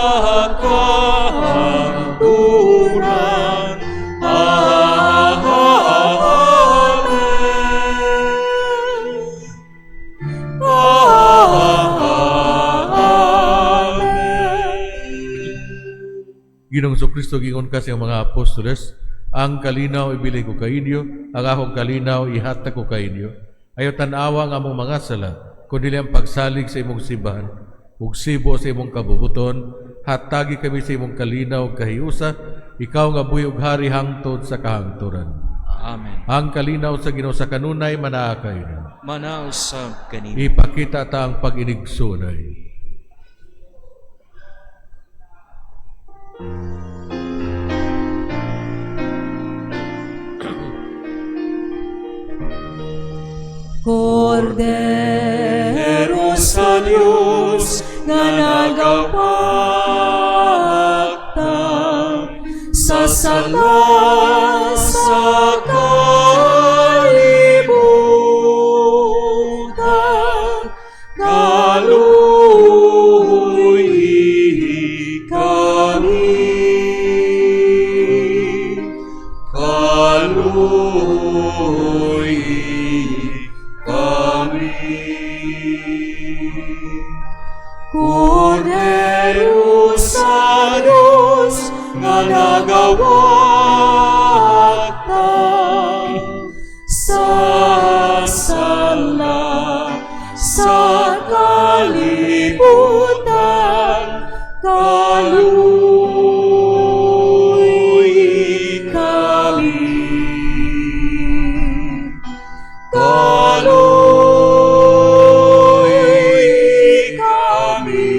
kahangturan. Ginoong Jesucristo, gingon ka sa mga apostoles, ang kalinaw ibilay ko kainyo, ang akong kalinaw ihatag ko kainyo. Ayaw tanawa ang among mga sala, kundi ang pagsalig sa imong simbahan, ug sibo sa imong kabubuton, hatagi kami sa imong kalinaw kahiusa, ikaw nga buhi ug hari hangtod sa kahangturan. Amen. Ang kalinaw sa Ginoo sa kanunay manaakay na. Manaw sa kanino. Ipakita ta ang pag-inigsunay. Cordero sa Diyos nga nagapagtang sa sala sa kalibutan, kaluoy kami. Kaluoy kami. Cordero sa Diyos nga nagawagtang sa sala sa kalibutan, kaluoy kami. Kaluoy kami.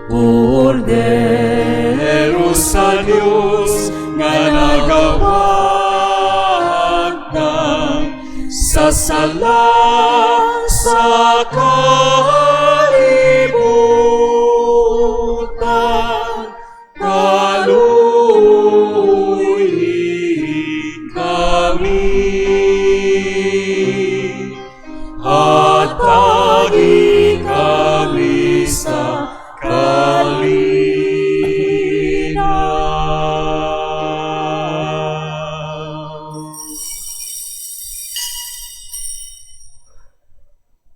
Cordero sa Diyos nga nagawagtang sa sala sa kalibutan, kaluoy kami. Hatagi kami sa kalinaw.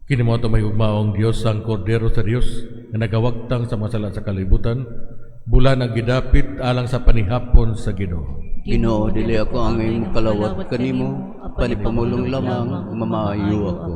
Kinimoto may ugmaong Diyos ang Kordero sa Diyos nga nagawagtang sa masala sa kalibutan, bulan ang gidapit alang sa panihapon sa Ginoo. Ginoo, dili ako ang iyong kalawat kanimo, panipamulong lamang mamaayo ako.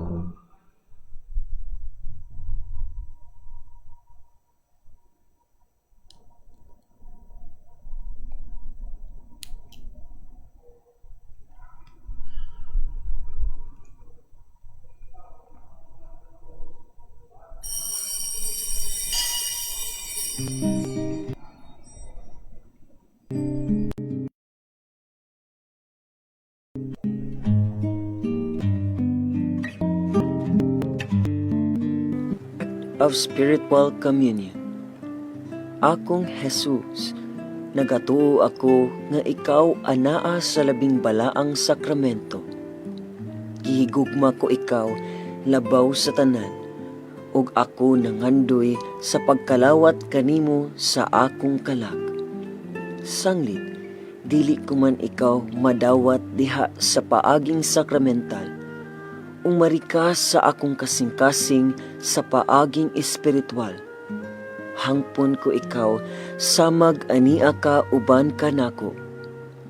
Of spiritual communion. Akong Jesus, nagatuo ako nga ikaw anaa sa labing balaang sakramento. Gihigugma ko ikaw labaw sa tanan, ug ako nangandoy sa pagkalawat kanimo sa akong kalag. Sanglit, dili ko man ikaw madawat diha sa paaging sakramental, umarikas sa akong kasing-kasing sa paaging espiritual. Hangpon ko ikaw samag ania ka uban kanako,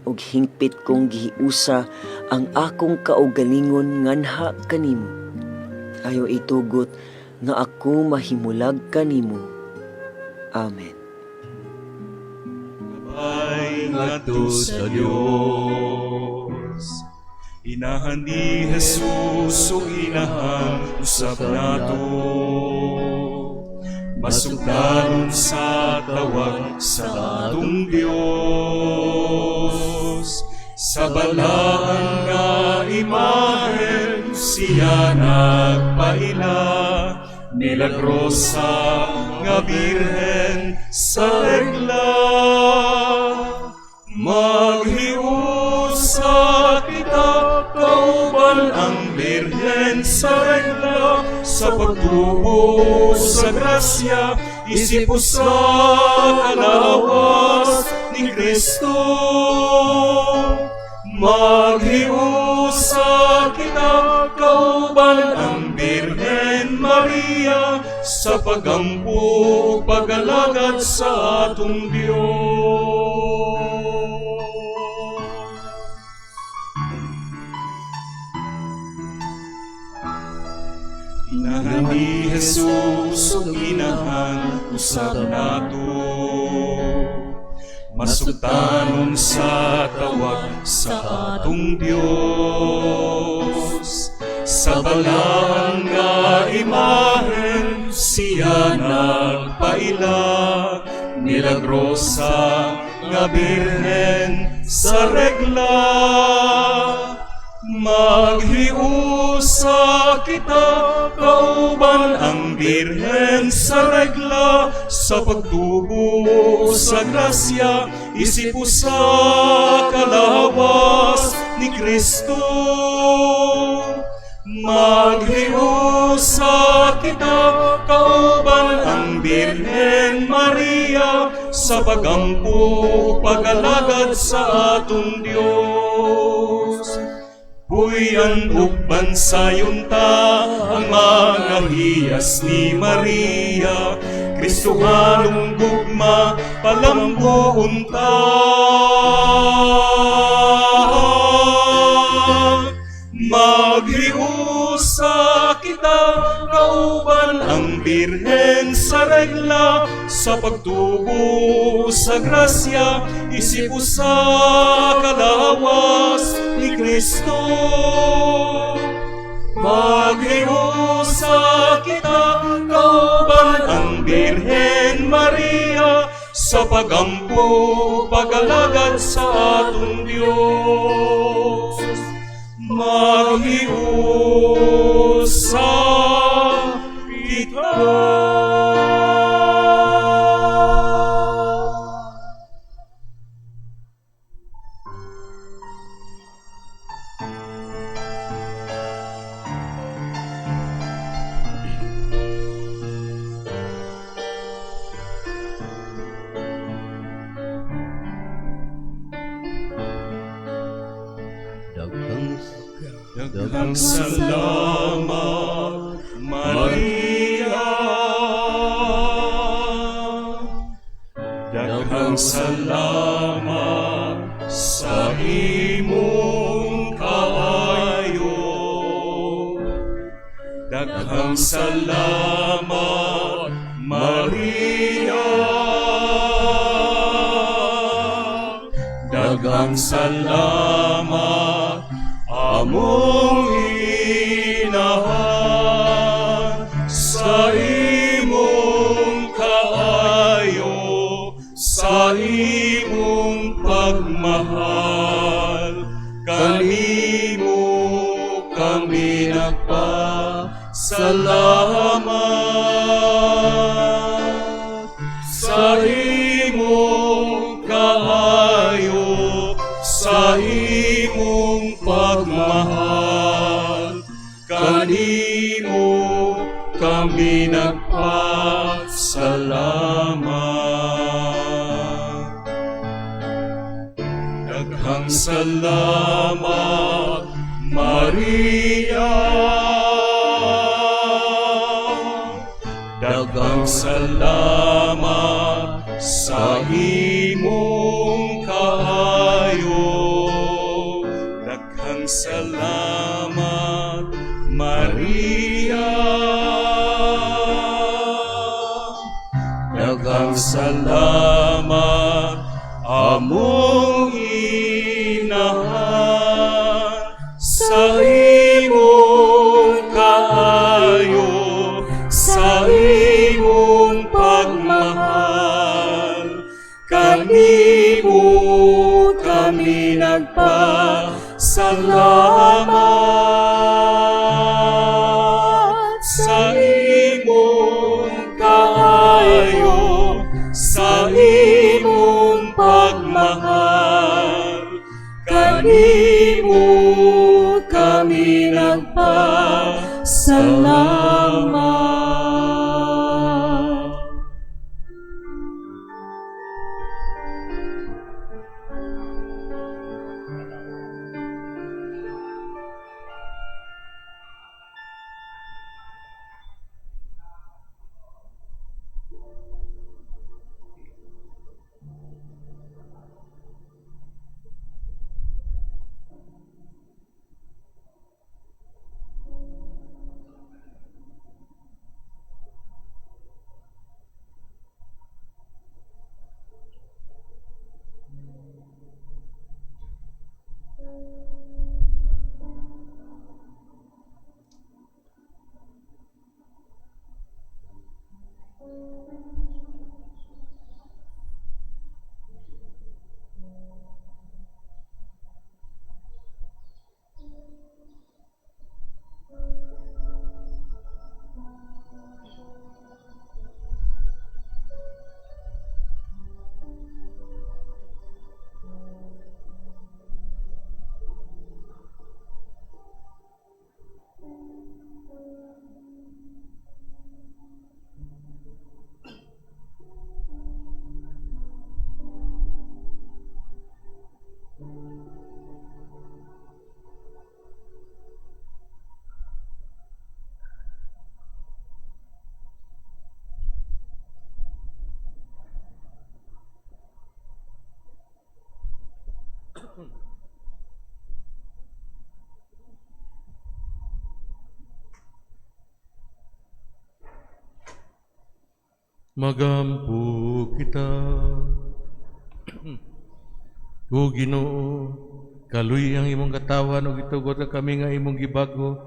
ug hingpit kong gihiusa ang akong kaugalingon nganha kanimo. Ayo itugot nga ako mahimulag kanimo. Amen. Bye. ay ngadto sa Dios. Inahan ni Jesus o inahan usap nato, masugdanon sa tawag sa atong Dios. Sa balaan nga imahen siya nagpaila, milagrosa nga birhen sa regla. Maghiusa kita kauban ang birhen sa regla, sa pagtubo sa grasya isip sa kalawas ni Kristo. Maghiusa kita kauban ang Birhen Maria, sa pagampo pagalagad sa atong Dios. Inahan ni Jesus o inahan usap nato, masugtanon sa tawag sa atong Dios. Sa balaan nga imahen siya nagpaila, milagrosa nga birhen sa regla. Maghiusa kita kauban ang birhen sa regla, sa pagtubo sa grasya isip sa kalawas ni Kristo. Maghiusa kita kauban ang Birhen Maria, sa pagampo pagalagad sa atong Dios. Puyan ug bansayon ta ang mga hiyas ni Maria, Kristohanong gugma palambuon ta. Maghiusa kita kauban ang Birhen sa regla, sa pagtubo sa grasya isip sa kalawas ni Kristo. Maghiusa kita kauban ang Birhen Maria, sa pagampo pagalagad sa atong Dios. Maghiusa kita. Daghang salamat, Maria. Daghang salamat sa imong kaayo. Daghang salamat, Maria. Daghang salamat, among inahan sa imong kaayo, sa imong pagmahal. Kanimo kami nagpasalamat, sa imong kaayo, sa imong pagmahal. Kanimo kami nagpasalamat. Daghang salamat, Maria. Daghang salamat sa imong kaayo. Daghang salamat, Maria. Daghang salamat, among inahan sa imong kaayo, sa imong pagmahal. Kanimo kami nagpasalamat sa imong kaayo, sa imong pagmahal. Kanimo kami nagpasalamat. Magampo kita. O Ginoo, kaluy ang imong katawan ug itugot ka kami nga imong gibago,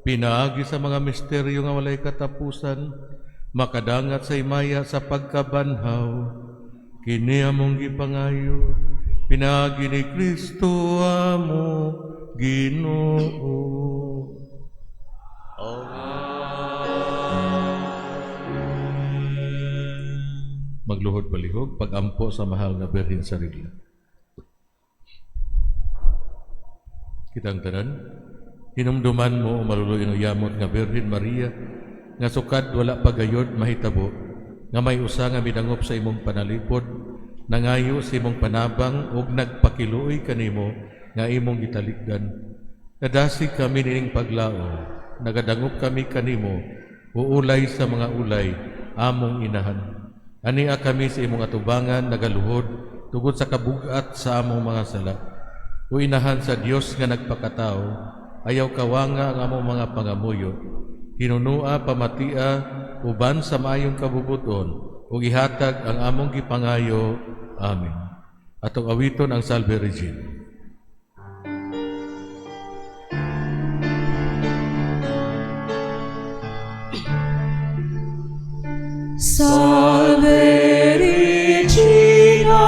pinaagi sa mga misteryo nga walay katapusan, makadangat sa imaya sa pagkabanhaw. Kini among gipangayo, pinaagi ni Kristo amo Ginoo. Magluhod balihog, pagampo sa mahal nga Birhen sa Regla. Kitang tanan, hinumduman mo maluluy yamot nga Birhen Maria, nga sukad wala pagayod mahitabo, nga may usa nga midangop sa imong panalipod, nangayo sa imong panabang ug nagpakiluoy kanimo nga imong gitalikdan. Nadasig kami nining paglao, nagadangop kami kanimo, uulay sa mga ulay, among inahan. Ania kami sa imong atubangan nagaluhod tungod sa kabugat sa among mga sala. O inahan sa Dios nga nagpakatao, ayaw kawanga ang among mga pangamuyo. Hinunua pamatia uban sa maayong kabubuton ug ihatag ang among gipangayo. Amen. Atong awiton ang Salve Regina. Salve Regina,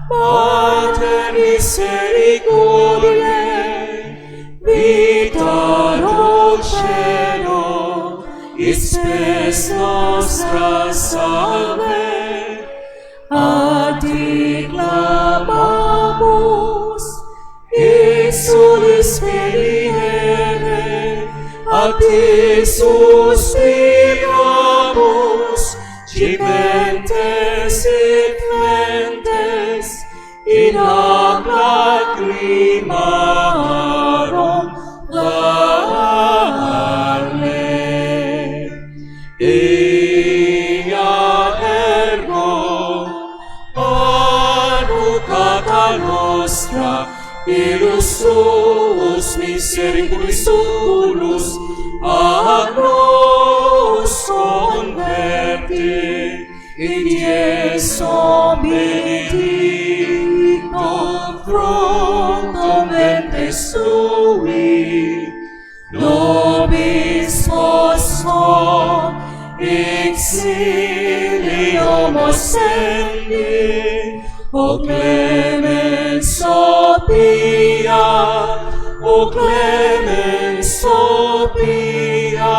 Mater Misericordiae, Vita Dulcedo, Spes nostra salve, a ti clamamus, exulis pediere, a ti suspiramus, Cimentes et mentes, in hoc lacrimarum valle. Ea ergo, advocata nostra, ilus suus misericordis solus, ad nos converti, in Iesum benedicti. spes flui, Nobis Fosfo, exilio mosendi, O clemens Sophia, O clemens Sophia,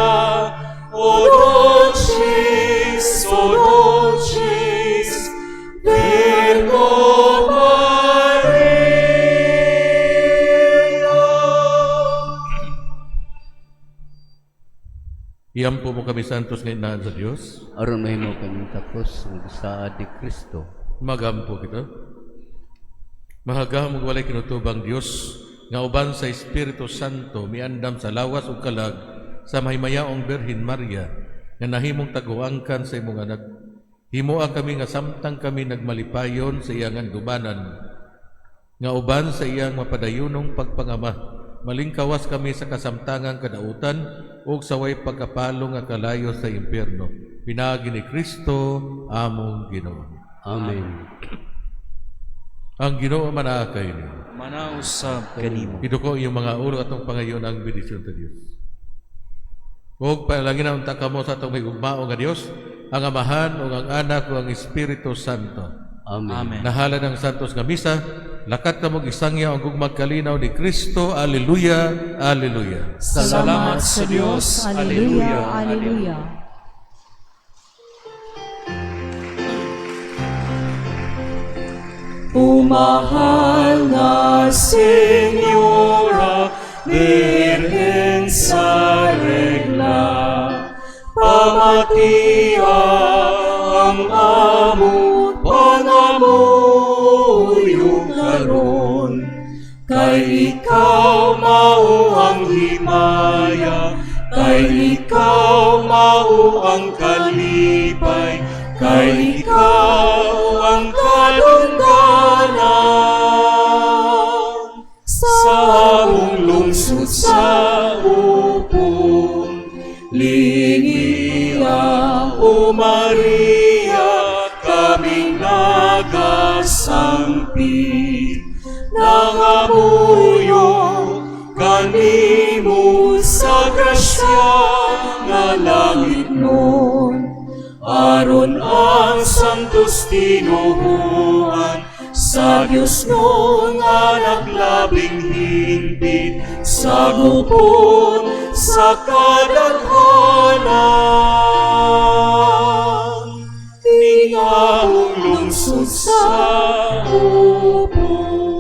O dulcis, Virgo Maria. Iyampo mo kami santos nga inahan sa Dios. aron mahimo kami tapos ng saad ni Kristo. Magampo kita. Mahagahom ug walay kinutubang Dios nga uban sa Espiritu Santo miandam sa lawas ug kalag sa mahimayaong Birhen Maria nga nahimong taguangkan sa imong anak. Himoa kami nga samtang kami nagmalipayon sa iyang gubanan nga uban sa iyang mapadayunong pagpangama malingkawas kami sa kasamtangang kadautan ug sa way pagkapalo nga kalayo sa impierno. Pinaagi ni Kristo among Ginoo. Amen. Ang Ginoo manaakay niyo. Manausab kanimo. Iduko iyong mga ulo atong pangayon ang bendisyon ta Dios. Ug palangin na unta kamo sa atong may ugmao nga Dios, ang Amahan ug ang Anak ug ang Espiritu Santo. Amen. Nahala ng santos nga misa, lakat kamo gisangya ang gugmag kalinaw ni Kristo. Alleluia, alleluia. Salamat sa Dios. Alleluia, alleluia. O mahal na Senyora, Birhen sa regla, Pamatia ang among pangamuyong karon, kay ikaw mao ang himaya, kay ikaw mao ang kalipay, kay ikaw ang kadungganan. Sa among lungsod sa upong lingiya, O Maria, kaming nagasangpi, nangamuyo kanimo sa grasya nga langit nun. Aron ang santos tinuhuan sa Diyos nung nga naglabing hingpit sa gupon sa kadaghanan. Ning among lungsod sa upon